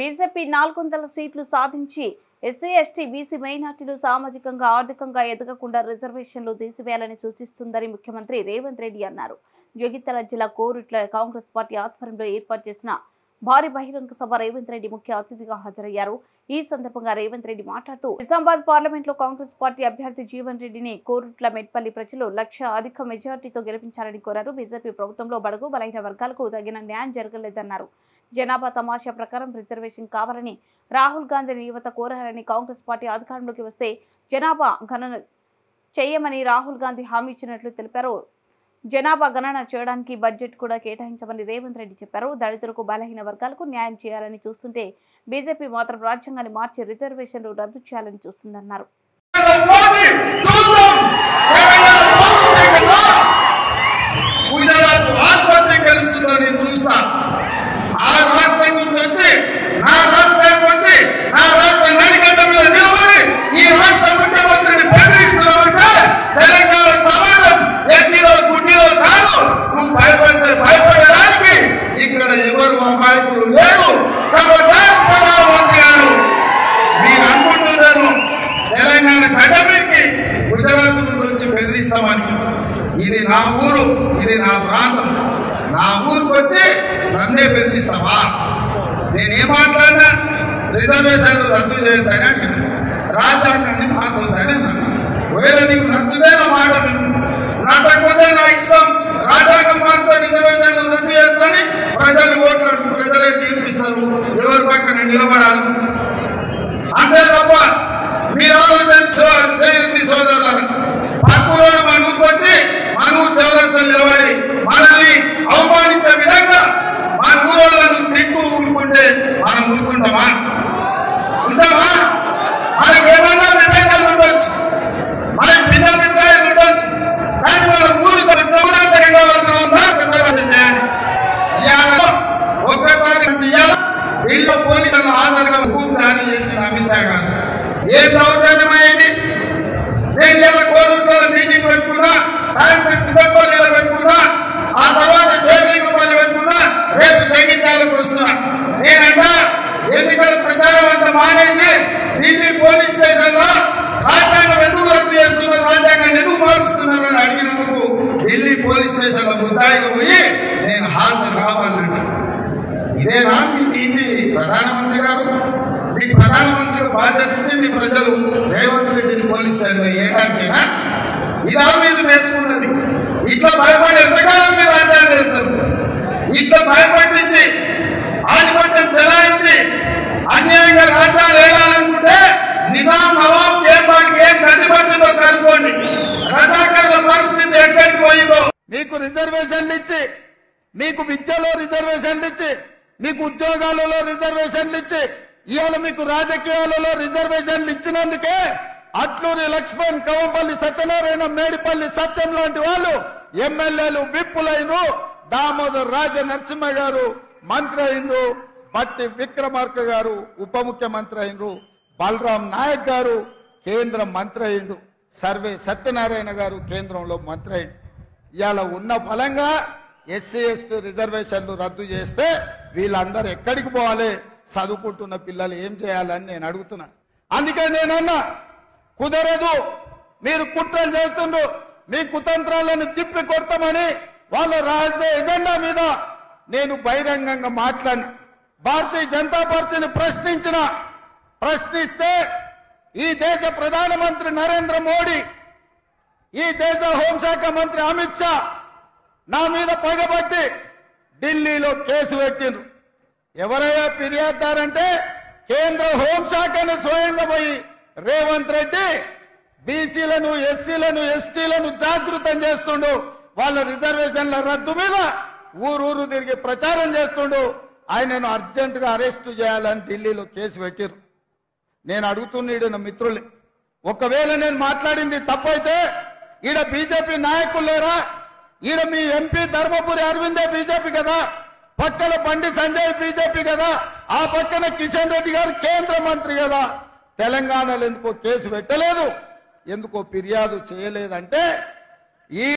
BJP 400 సీట్లు సాధించి SC ST BC మైనార్టీలు సామాజికంగా ఆర్థికంగా ఎదగకుండా రిజర్వేషన్లు తీసివేయాలని సూచిస్తుందని ముఖ్యమంత్రి రేవంత్ రెడ్డి అన్నారు. జగిత్యాల జిల్లా కోరుట్ల కాంగ్రెస్ పార్టీ ఆధ్వర్యంలో ఏర్పాటు చేసిన భారీ బహిరంగ సభ రేవంత్ రెడ్డి ముఖ్య అతిథిగా హాజరయ్యారు. ఈ సందర్భంగా రేవంత్ రెడ్డి మాట్లాడుతూ నిజామాబాద్ పార్లమెంట్ లో కాంగ్రెస్ పార్టీ అభ్యర్థి జీవన్ రెడ్డిని కోరుట్ల మెట్పల్లి ప్రజలు లక్ష అధిక మెజార్టీతో గెలిపించాలని కోరారు. బీజేపీ ప్రభుత్వంలో బడుగు బలహీన వర్గాలకు తగిన న్యాయం జరగలేదన్నారు. జనాభా తమాషా ప్రకారం రిజర్వేషన్ కావాలని రాహుల్ గాంధీని యువత కోరారని, కాంగ్రెస్ పార్టీ అధికారంలోకి వస్తే జనాభా గణన చేయమని రాహుల్ గాంధీ హామీ ఇచ్చినట్లు తెలిపారు. జనాభా గణన చేయడానికి బడ్జెట్ కూడా కేటాయించమని రేవంత్ రెడ్డి చెప్పారు. దళితులకు బలహీన వర్గాలకు న్యాయం చేయాలని చూస్తుంటే బీజేపీ మాత్రం రాజ్యాంగాన్ని మార్చి రిజర్వేషన్లు రద్దు చేయాలని చూస్తుందన్నారు. ఇది నా ఊరు, ఇది నా ప్రాంతం, నా ఊరికి వచ్చి నన్నే బెదిరిస్తావా? నేనేం మాట్లాడినా రిజర్వేషన్లు రద్దు చేయొద్దని అంటున్నా, రాజ్యాంగాన్ని మార్చొద్దని అన్నాను. ఒకవేళ నీకు నచ్చుదే నా మాట విను, నచ్చకపోతే నా ఇష్టం. రాజ్యాంగం మారితే రిజర్వేషన్లు రద్దు చేస్తానని ప్రజలు ఓట్లాడు, ప్రజలే తీర్పిస్తారు ఎవరి పక్కన నిలబడాలి. అంతే తప్ప మీరు ఆలోచన చేయండి సోదరులారా. పక్కూరు మన ఊరికి వచ్చి మన ఊరు చౌరస్తలు నిలబడి మనల్ని అవమానించే విధంగా మన ఊరు వాళ్ళను తిట్టు ఊరుకుంటే మనం ఊరుకుంటామా? ఉంటామా? మనకి ఏమన్నా విభేదాలు ఉండొచ్చు, మనకి భిన్నాభిప్రాయాలు ఉండొచ్చు, కానీ మన ఊరికి సమాంతరంగా ప్రచారం చేయాలి. ఇవాళ ఒక్కసారి ఢిల్లీ పోలీసులను హాజరుగా భూమి దాడి చేసిన అమిత్ షా గారు ఏం దౌర్జన్యమైంది? నేను ఇలా కోరుట్లలో మీటింగ్ పెట్టుకున్నా, సాయంత్రం కుటుంబాలు పెట్టుకున్నా, ఆ తర్వాత శేర్లింగపల్లి పెట్టుకున్నా, రేపు జగిత్యాలకు వస్తున్నా. నేనంట ఎన్నికల ప్రచారం అంతా మానేసి ఢిల్లీ పోలీస్ స్టేషన్ లో రాజ్యాంగం ఎందుకు రద్దు చేస్తున్నారు, రాజ్యాంగాన్ని ఎందుకు మారుస్తున్నారు అని అడిగినందుకు ఢిల్లీ పోలీస్ స్టేషన్ లో ముద్దాయిగా పోయి నేను హాజరు కావాలంట. ఇదేనా ఇది ప్రధానమంత్రి గారు? మీకు ప్రధానమంత్రికి బాధ్యత ఇచ్చింది ప్రజలు రేవంత్ రెడ్డిని పోలీస్ స్టేషన్లో వేయడానికేనా? ఇదా మీరు నేర్చుకున్నది? ఇట్లా భయపడి ఎంతకాలం మీరు రాజ్యాన్ని వేస్తారు? ఇట్లా భయపడించి ఆధిపత్యం చెలాయించి అన్యాయంగా రాజ్యాలు వేయాలనుకుంటే నిజాం నవాబ్ కేపానికి ఏం గతి పట్టిందో కనుక్కోండి. రజాకర్ల పరిస్థితి ఎక్కడికి పోయిందో. మీకు రిజర్వేషన్లు ఇచ్చి, మీకు విద్యలో రిజర్వేషన్లు ఇచ్చి, మీకు ఉద్యోగాలలో రిజర్వేషన్లు ఇచ్చి, ఇవాళ మీకు రాజకీయాలలో రిజర్వేషన్లు ఇచ్చినందుకే అట్లూరి లక్ష్మణ్, కవంపల్లి సత్యనారాయణ, మేడిపల్లి సత్యం లాంటి వాళ్ళు ఎమ్మెల్యేలు విప్పులైనరు. దామోదర్ రాజ నరసింహ గారు మంత్రి అయినరు, బట్టి విక్రమార్క గారు ఉప ముఖ్యమంత్రి అయినరు, బలరాం నాయక్ గారు కేంద్ర మంత్రి అయిండు, సర్వే సత్యనారాయణ గారు కేంద్రంలో మంత్రి అయిండు. ఇవాళ ఉన్న ఫలంగా ఎస్సీ ఎస్టీ రిజర్వేషన్లు రద్దు చేస్తే వీళ్ళందరూ ఎక్కడికి పోవాలి? చదువుకుంటున్న పిల్లలు ఏం చేయాలని నేను అడుగుతున్నా. అందుకే నేనన్నా కుదరదు, మీరు కుట్రలు చేస్తుండ్రు, మీ కుతంత్రాలను తిప్పి కొడతామని వాళ్ళ రహస్య ఎజెండా మీద నేను బహిరంగంగా మాట్లాడిన. భారతీయ జనతా పార్టీని ప్రశ్నిస్తే ఈ దేశ ప్రధానమంత్రి నరేంద్ర మోడీ, ఈ దేశ హోంశాఖ మంత్రి అమిత్ షా నా మీద పగబట్టి ఢిల్లీలో కేసు పెట్టిండ్రు. ఎవరయ్యా ఫిర్యాదుదారంటే కేంద్ర హోంశాఖను స్వయంగా పోయి రేవంత్ రెడ్డి బీసీలను, ఎస్సీలను, ఎస్టీలను జాగృతం చేస్తుండు. వాళ్ళ రిజర్వేషన్ల రద్దు మీద ఊరూరు తిరిగి ప్రచారం చేస్తుండు. ఆయనను అర్జెంటుగా అరెస్టు చేయాలని ఢిల్లీలో కేసు పెట్టిరు. నేను అడుగుతున్నాడు నా మిత్రుల్ని, ఒకవేళ నేను మాట్లాడింది తప్పైతే ఈడ బీజేపీ నాయకులు లేరా? ఈడ మీ ఎంపీ ధర్మపురి అరవిందే బీజేపీ కదా, పక్కన బండి సంజయ్ బీజేపీ కదా, ఆ పక్కన కిషన్ రెడ్డి గారు కేంద్ర మంత్రి కదా. తెలంగాణలో ఎందుకో కేసు పెట్టలేదు, ఎందుకో ఫిర్యాదు చేయలేదంటే ఈ